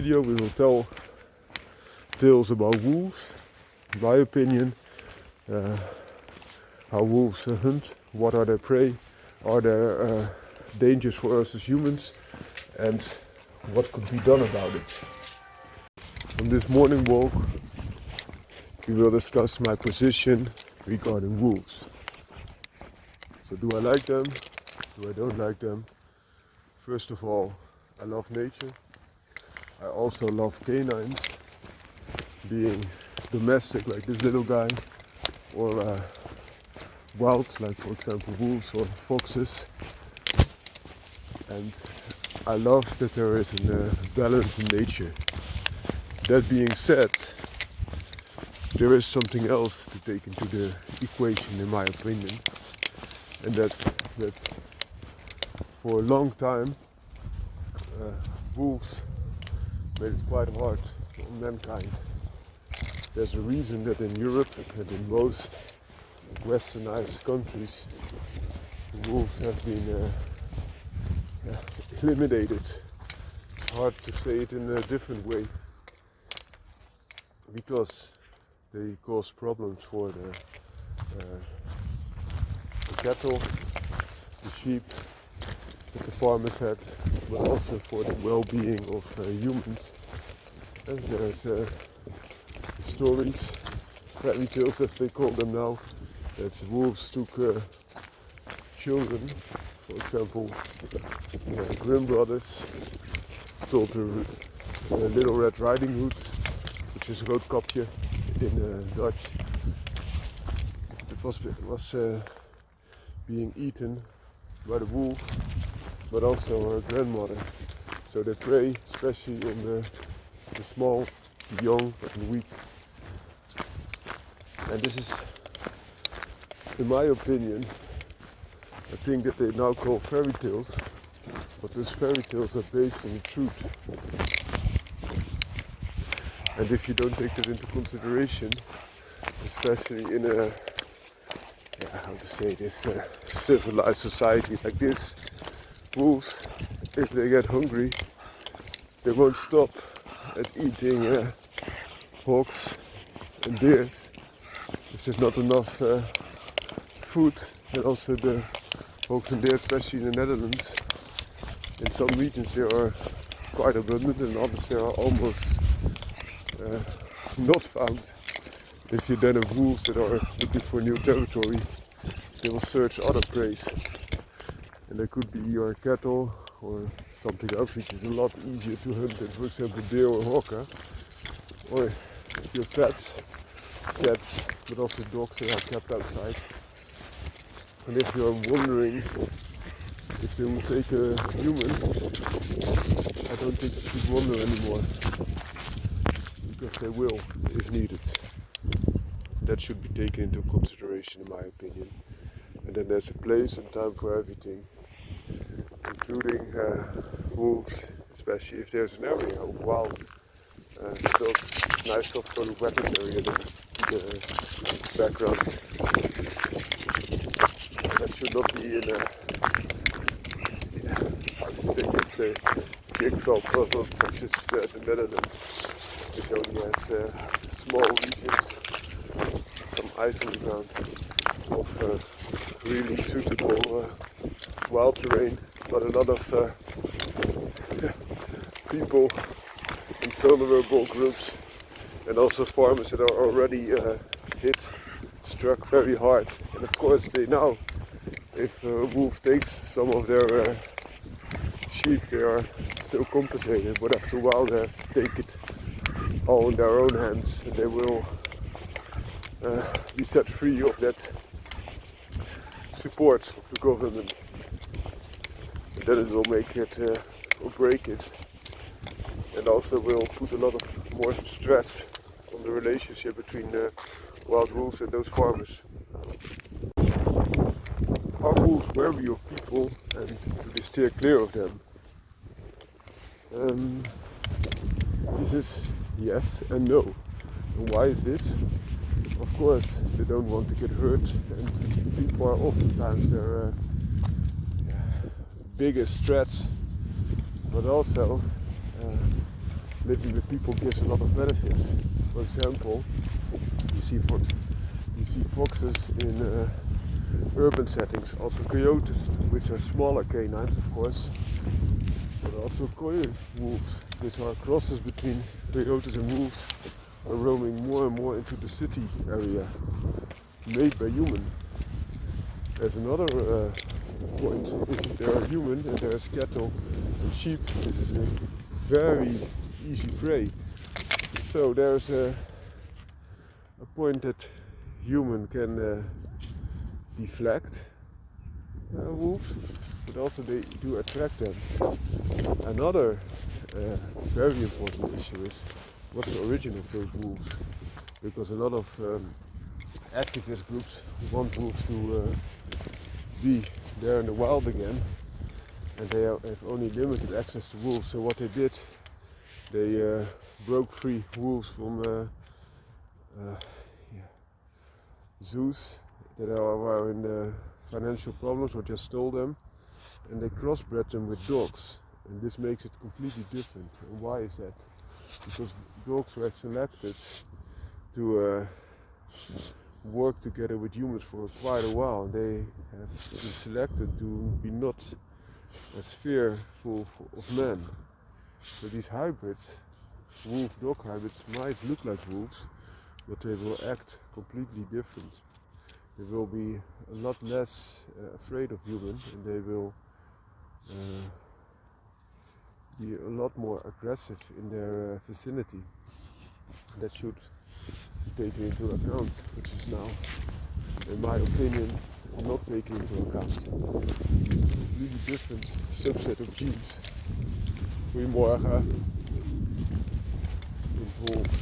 video we will tell tales about wolves, in my opinion, how wolves hunt, what are their prey, are there dangers for us as humans, and what could be done about it. On this morning walk we will discuss my position regarding wolves. So do I like them? Do I don't like them? First of all, I love nature. I also love canines, being domestic like this little guy, or wild like for example wolves or foxes. And I love that there is a balance in nature. That being said, there is something else to take into the equation in my opinion, and that's that for a long time wolves made it quite hard for mankind. There's a reason that in Europe and in most westernized countries wolves have been eliminated. It's hard to say it in a different way, because they cause problems for the cattle, the sheep that the farmers had, but also for the well-being of humans. And there's stories, fairy tales as they call them now, that wolves took children. For example, Grimm brothers told a Little Red Riding Hood, which is Roodkapje in Dutch. It was being eaten by the wolf, but also her grandmother. So they prey especially on the small, the young and weak. And this is, in my opinion, a thing that they now call fairy tales, but those fairy tales are based on the truth. And if you don't take that into consideration, especially in a, how to say this, civilized society like this, wolves, if they get hungry, they won't stop at eating hogs and deers. If there's not enough food, and also the hogs and deer, especially in the Netherlands, in some regions they are quite abundant, and others they are almost not found. If you then have wolves that are looking for new territory, they will search other prey. And they could be your cattle or something else which is a lot easier to hunt than, for example, deer or hawk. Or your pets, cats, but also dogs that are kept outside. And if you're wondering if they will take a human, I don't think you should wonder anymore, because they will if needed. That should be taken into consideration in my opinion. And then there's a place and time for everything, including wolves, especially if there's an area of wild dogs. Nice off-road weapons area in the background. That should not be in a jigsaw puzzle such as the Netherlands, which only has small regions, some ice on the ground, of really suitable wild terrain, but a lot of people in vulnerable groups, and also farmers that are already struck very hard. And of course they now, if a wolf takes some of their sheep, they are still compensated, but after a while they have to take it all in their own hands, and they will be set free of that support of the government. And then it will make it or break it, and also will put a lot of more stress on the relationship between wild wolves and those farmers. Are wolves wary of people, and do they steer clear of them? This is yes and no. And why is this? Of course, they don't want to get hurt, and people are oftentimes their biggest threats, but also living with people gives a lot of benefits. For example, you see foxes in urban settings, also coyotes, which are smaller canines of course, but also coyote wolves, which are crosses between coyotes and wolves, are roaming more and more into the city area, made by human. There's another point, if there are human and there's cattle and sheep, this is a very easy prey. So there's a point that human can deflect wolves, but also they do attract them. Another very important issue is what's the origin of those wolves, because a lot of activist groups want wolves to be there in the wild again, and they have only limited access to wolves. So what they did, they broke free wolves from zoos that were in financial problems or just stole them, and they crossbred them with dogs, and this makes it completely different. And why is that? Because dogs were selected to work together with humans for quite a while. They have been selected to be not as fearful of men. So these hybrids, wolf-dog hybrids, might look like wolves, but they will act completely different. They will be a lot less afraid of humans, and they will be a lot more aggressive in their vicinity. That should be taken into account, which is now, in my opinion, not taken into account. Completely different subset of genes. Goedemorgen. Involved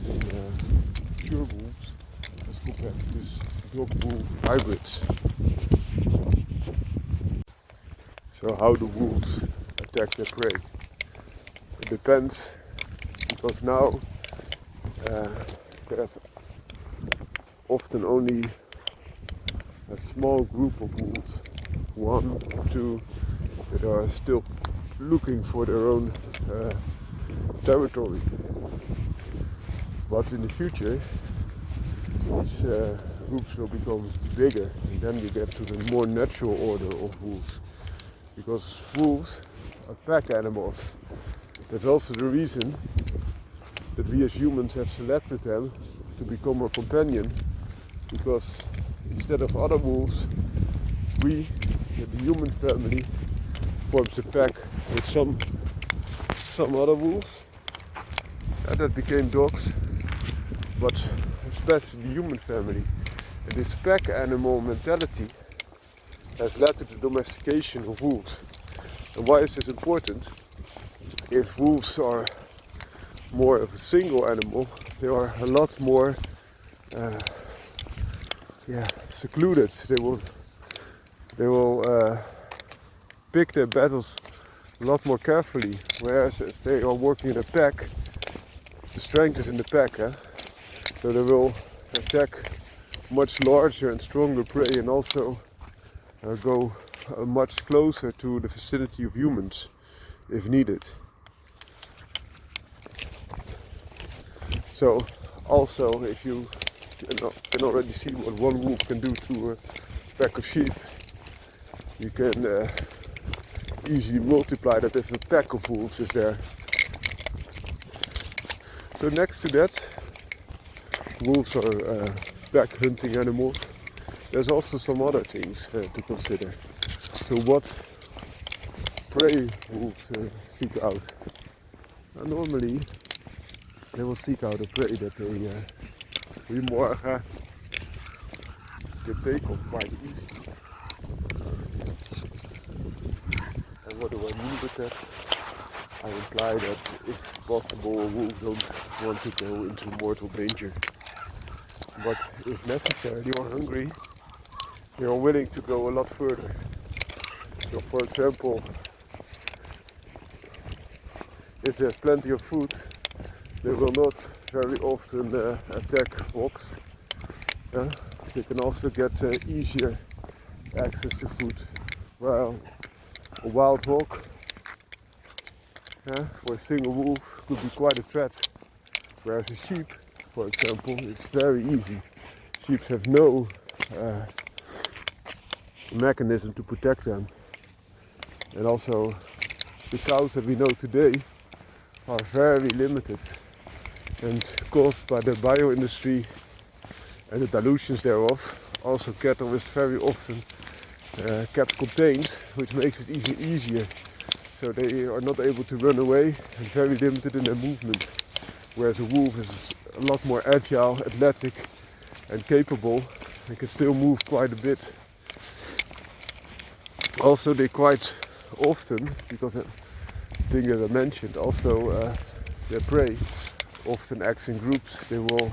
in pure wolves as compared to this dog-wolf hybrids. So how do wolves attack their prey? It depends, because now there's often only a small group of wolves, 1 or 2, that are still looking for their own territory. But in the future, these groups will become bigger, and then you get to the more natural order of wolves. Because wolves are pack animals. That's also the reason that we as humans have selected them to become our companion, because instead of other wolves, we, the human family, forms a pack with some other wolves, and that became dogs, but especially the human family. And this pack animal mentality has led to the domestication of wolves. And why is this important? If wolves are more of a single animal, they are a lot more secluded. They will pick their battles a lot more carefully, whereas as they are working in a pack, the strength is in the pack, so they will attack much larger and stronger prey, and also go much closer to the vicinity of humans if needed. So also, if you can already see what one wolf can do to a pack of sheep, you can easily multiply that if a pack of wolves is there. So next to that, wolves are pack hunting animals. There's also some other things to consider. So what prey wolves seek out? Normally they will seek out a prey that they goedemorgen can take off quite easy. And what do I mean with that? I imply that if possible, wolves don't want to go into mortal danger. But if necessary or hungry, they are willing to go a lot further. So for example, if there's plenty of food, they will not very often attack fox. They can also get easier access to food, while a wild hog for a single wolf could be quite a threat. Whereas a sheep, for example, it's very easy. Sheep have no mechanism to protect them. And also the cows that we know today are very limited and caused by the bio-industry and the dilutions thereof. Also cattle is very often kept contained, which makes it even easier. So they are not able to run away and very limited in their movement. Whereas a wolf is a lot more agile, athletic and capable and can still move quite a bit. Also they quite often, because the thing that I mentioned, also their prey often acts in groups. They will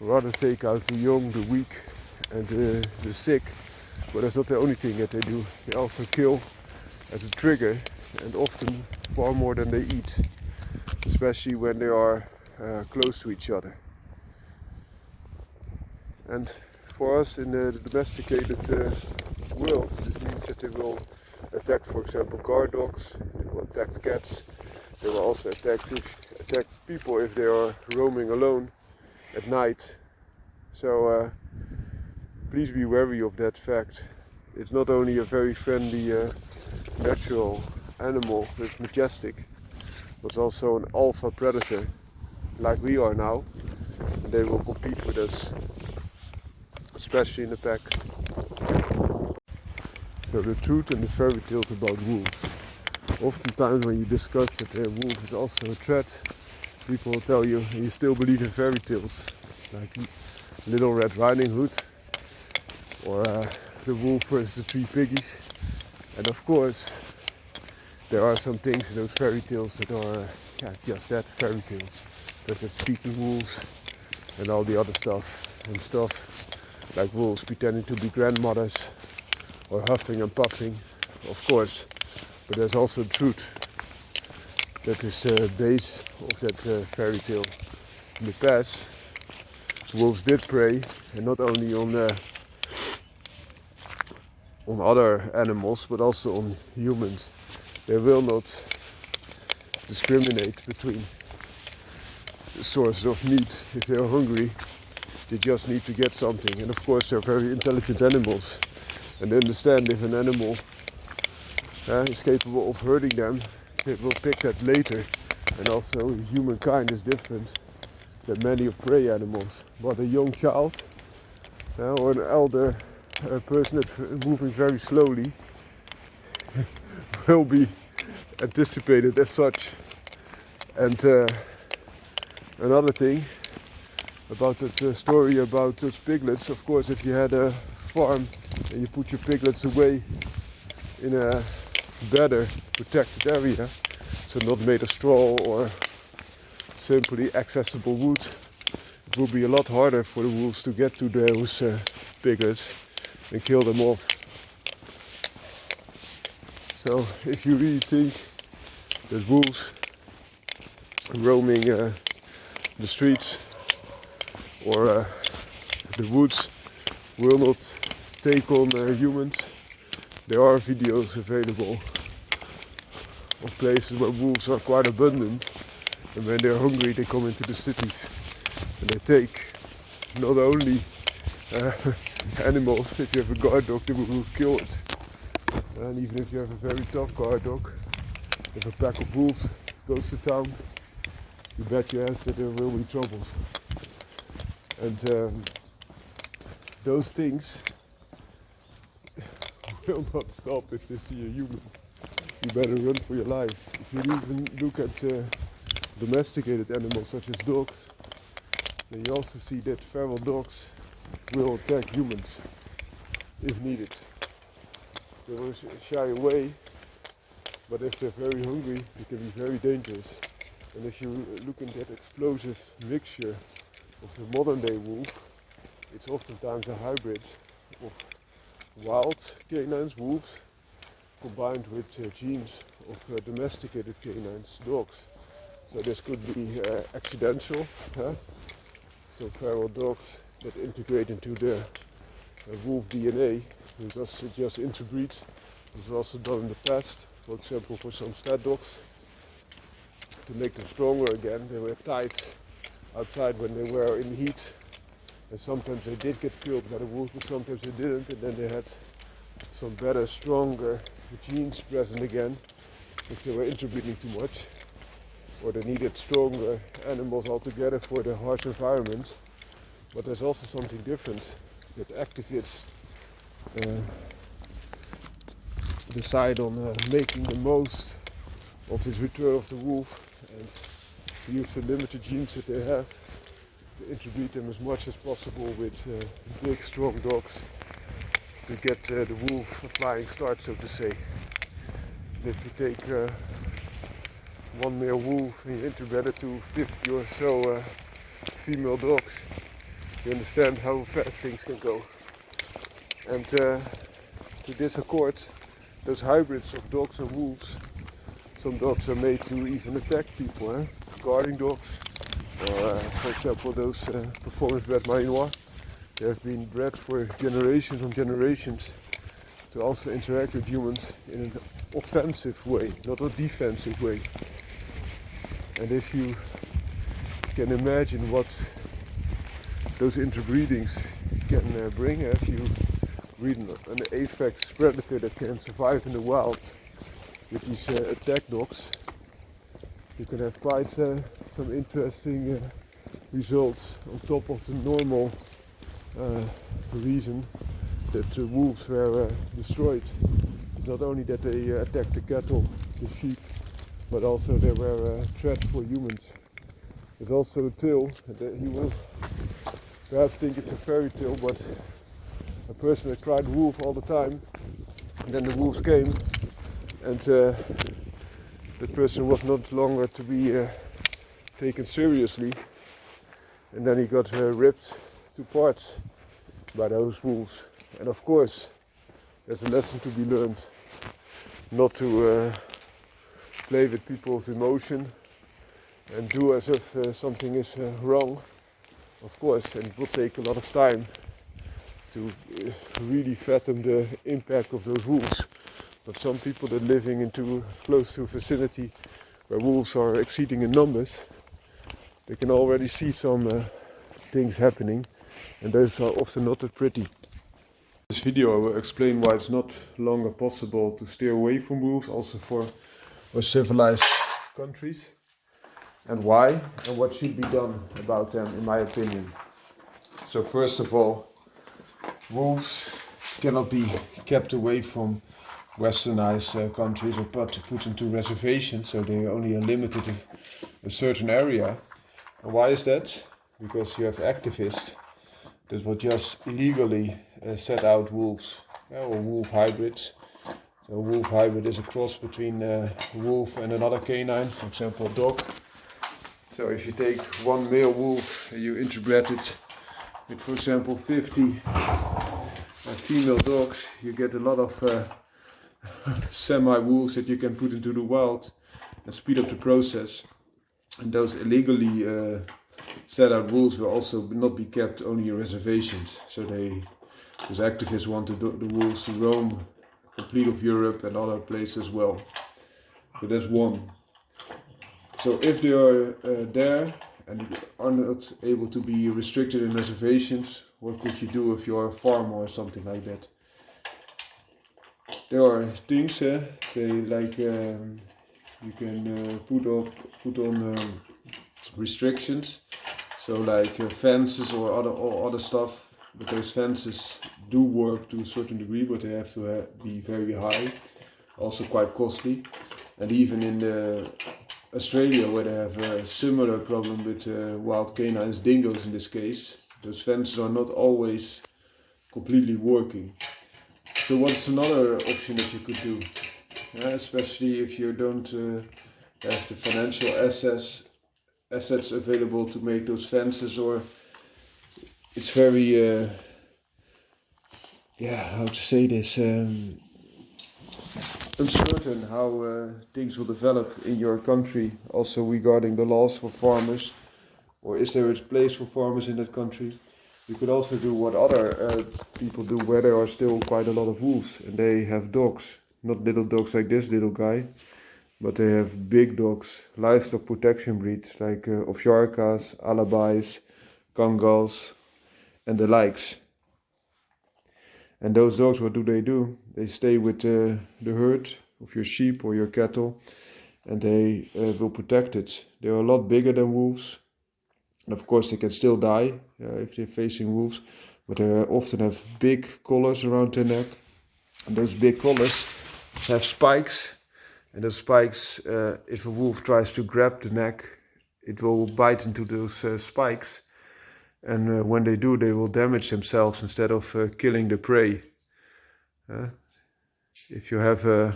rather take out the young, the weak and the sick, but that's not the only thing that they do. They also kill as a trigger, and often far more than they eat, especially when they are close to each other. And for us in the domesticated world, this means that they will attack, for example, guard dogs, they will attack cats, they will also attack people if they are roaming alone at night. So please be wary of that fact. It's not only a very friendly natural animal that's majestic, but also an alpha predator like we are now, and they will compete with us, especially in the pack. So the truth and the fairy tales about wolves. Oftentimes when you discuss that a wolf is also a threat, people will tell you you still believe in fairy tales, like Little Red Riding Hood, or the wolf versus the three piggies. And of course there are some things in those fairy tales that are just that, fairy tales, such as speaking wolves and all the other stuff, and stuff like wolves pretending to be grandmothers or huffing and puffing, of course. But there's also truth that is the base of that fairy tale. In the past, wolves did prey, and not only on other animals, but also on humans. They will not discriminate between the sources of meat. If they are hungry, they just need to get something. And of course they're very intelligent animals, and they understand if an animal is capable of hurting them, they will pick that later. And also humankind is different than many of prey animals. But a young child or an elder person that's moving very slowly will be anticipated as such. And another thing about that story about those piglets, of course, if you had a farm and you put your piglets away in a better protected area, so not made of straw or simply accessible wood, it will be a lot harder for the wolves to get to those piglets and kill them off. So if you really think that wolves roaming the streets or the woods will not take on humans, there are videos available of places where wolves are quite abundant, and when they're hungry they come into the cities and they take not only animals. If you have a guard dog, they will kill it. And even if you have a very tough guard dog, if a pack of wolves goes to town, you bet your ass that there will be troubles. And those things will not stop if they see a human. You better run for your life. If you even look at domesticated animals such as dogs, then you also see that feral dogs will attack humans if needed. They will shy away, but if they're very hungry, they can be very dangerous. And if you look at that explosive mixture of the modern day wolf, it's oftentimes a hybrid of wild canines, wolves, combined with genes of domesticated canines, dogs. So this could be accidental, so feral dogs that integrate into the wolf DNA, because it just interbreeds. This was also done in the past, for example for some stud dogs. to make them stronger again. They were tied outside when they were in heat, and sometimes they did get killed by the wolves, but sometimes they didn't, and then they had some better, stronger genes present again if they were interbreeding too much, or they needed stronger animals altogether for the harsh environment. But there's also something different, that activists decide on making the most of this return of the wolf and use the limited genes that they have to interbreed them as much as possible with big, strong dogs to get the wolf a flying start, so to say. And if you take one male wolf and you interbred it to 50 or so female dogs, you understand how fast things can go. And to this accord, those hybrids of dogs and wolves, some dogs are made to even attack people, guarding dogs, or for example those performance-bred Malinois. They have been bred for generations and generations to also interact with humans in an offensive way, not a defensive way. And if you can imagine what those interbreedings can bring, if you read an apex predator that can survive in the wild with these attack dogs, you can have quite some interesting results on top of the normal reason that the wolves were destroyed. It's not only that they attacked the cattle, the sheep, but also they were a threat for humans. There's also a tale that you will perhaps think it's a fairy tale, but a person that cried wolf all the time, and then the wolves came, and that person was not longer to be taken seriously, and then he got ripped to parts by those wolves. And of course, there's a lesson to be learned, not to play with people's emotion and do as if something is wrong, of course, and it will take a lot of time to really fathom the impact of those wolves. But some people that are living close to a vicinity where wolves are exceeding in numbers, they can already see some things happening, and those are often not that pretty. In this video I will explain why it's not longer possible to steer away from wolves, also for civilized countries, and why, and what should be done about them, in my opinion. So first of all, wolves cannot be kept away from westernized countries or put into reservations, so they only are limited in a certain area. And why is that? Because you have activists that will just illegally set out wolves, or wolf hybrids. So a wolf hybrid is a cross between a wolf and another canine, for example a dog. So if you take one male wolf and you interbred it with, for example, 50 female dogs, you get a lot of semi-wolves that you can put into the wild and speed up the process. And those illegally set out wolves will also not be kept only in reservations. So those activists want the wolves to roam complete of Europe and other places as well. So that's one. So if they are there and are not able to be restricted in reservations, what could you do if you're a farmer or something like that? There are things they like you can put on restrictions, so like fences or other stuff. But those fences do work to a certain degree, but they have to be very high, also quite costly. And even in Australia, where they have a similar problem with wild canines, dingoes in this case, those fences are not always completely working. So what's another option that you could do? Especially if you don't have the financial assets available to make those fences, or it's very, how to say this, uncertain how things will develop in your country, also regarding the laws for farmers, or is there a place for farmers in that country? You could also do what other people do, where there are still quite a lot of wolves and they have dogs, not little dogs like this little guy, but they have big dogs, livestock protection breeds like Ovsjarkas, Alabais, Kangals, and the likes. And those dogs, what do? They stay with the herd of your sheep or your cattle, and they will protect it. They are a lot bigger than wolves, and of course they can still die if they're facing wolves, but they often have big collars around their neck, and those big collars have spikes, and those spikes, if a wolf tries to grab the neck, it will bite into those spikes, and when they do, they will damage themselves instead of killing the prey. If you have a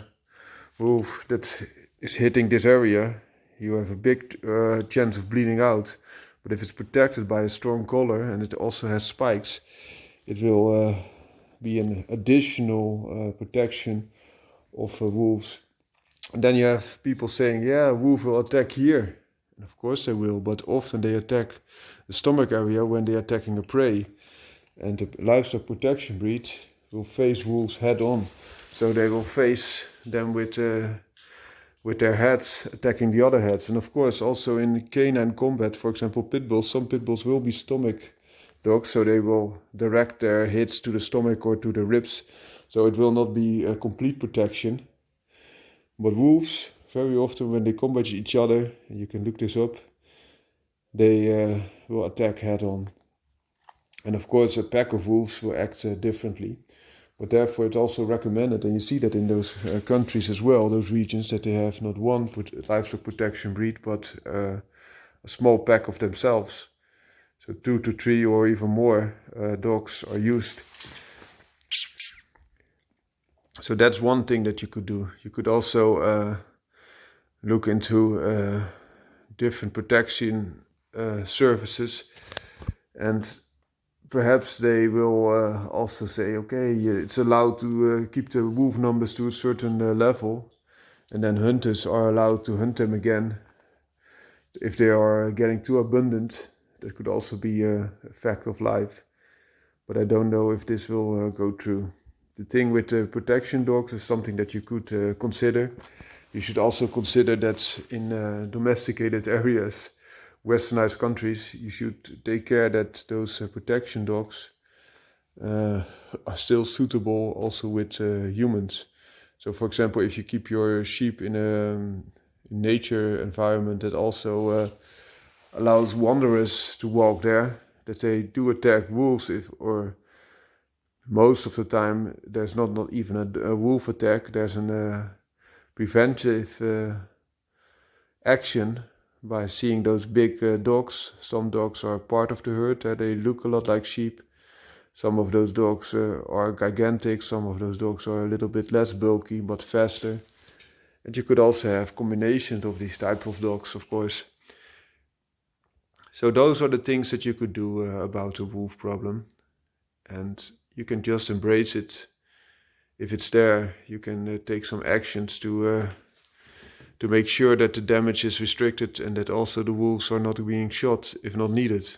wolf that is hitting this area, you have a big chance of bleeding out. But if it's protected by a strong collar and it also has spikes, it will be an additional protection of wolves. And then you have people saying, yeah, a wolf will attack here. And of course they will, but often they attack the stomach area when they are attacking a prey. And the livestock protection breed will face wolves head on. So they will face them with their heads attacking the other heads. And of course also in canine combat, for example pit bulls, some pit bulls will be stomach dogs, so they will direct their hits to the stomach or to the ribs. So it will not be a complete protection. But wolves, very often when they combat each other, and you can look this up, they will attack head on. And of course a pack of wolves will act differently. But therefore it's also recommended, and you see that in those countries as well, those regions, that they have not one livestock protection breed, but a small pack of themselves. So 2 to 3 or even more dogs are used. So that's one thing that you could do. You could also look into different protection services, and perhaps they will also say, okay, it's allowed to keep the wolf numbers to a certain level, and then hunters are allowed to hunt them again. If they are getting too abundant, that could also be a fact of life. But I don't know if this will go through. The thing with the protection dogs is something that you could consider. You should also consider that in domesticated areas, westernized countries, you should take care that those protection dogs are still suitable also with humans. So for example, if you keep your sheep in a nature environment that also allows wanderers to walk there, that they do attack wolves, or most of the time there's not even a wolf attack, there's a preventive action by seeing those big dogs. Some dogs are part of the herd, they look a lot like sheep. Some of those dogs are gigantic, some of those dogs are a little bit less bulky but faster. And you could also have combinations of these type of dogs, of course. So those are the things that you could do about the wolf problem. And you can just embrace it. If it's there, you can take some actions to make sure that the damage is restricted and that also the wolves are not being shot if not needed.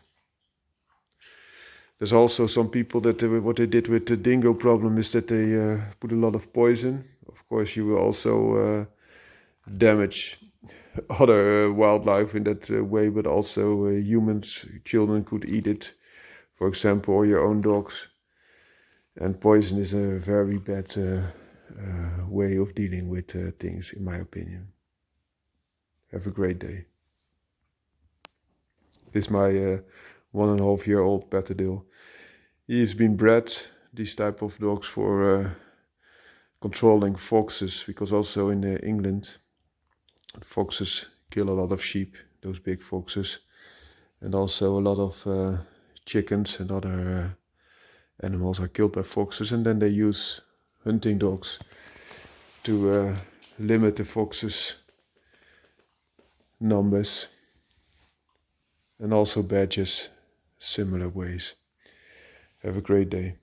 There's also some people that what they did with the dingo problem is that they put a lot of poison. Of course, you will also damage other wildlife in that way, but also humans, children could eat it, for example, or your own dogs. And poison is a very bad way of dealing with things, in my opinion. Have a great day. This is my 1.5-year-old Patterdale. He has been bred, these type of dogs, for controlling foxes, because also in England, foxes kill a lot of sheep, those big foxes, and also a lot of chickens and other animals are killed by foxes, and then they use hunting dogs to limit the foxes' numbers, and also badgers, similar ways. Have a great day.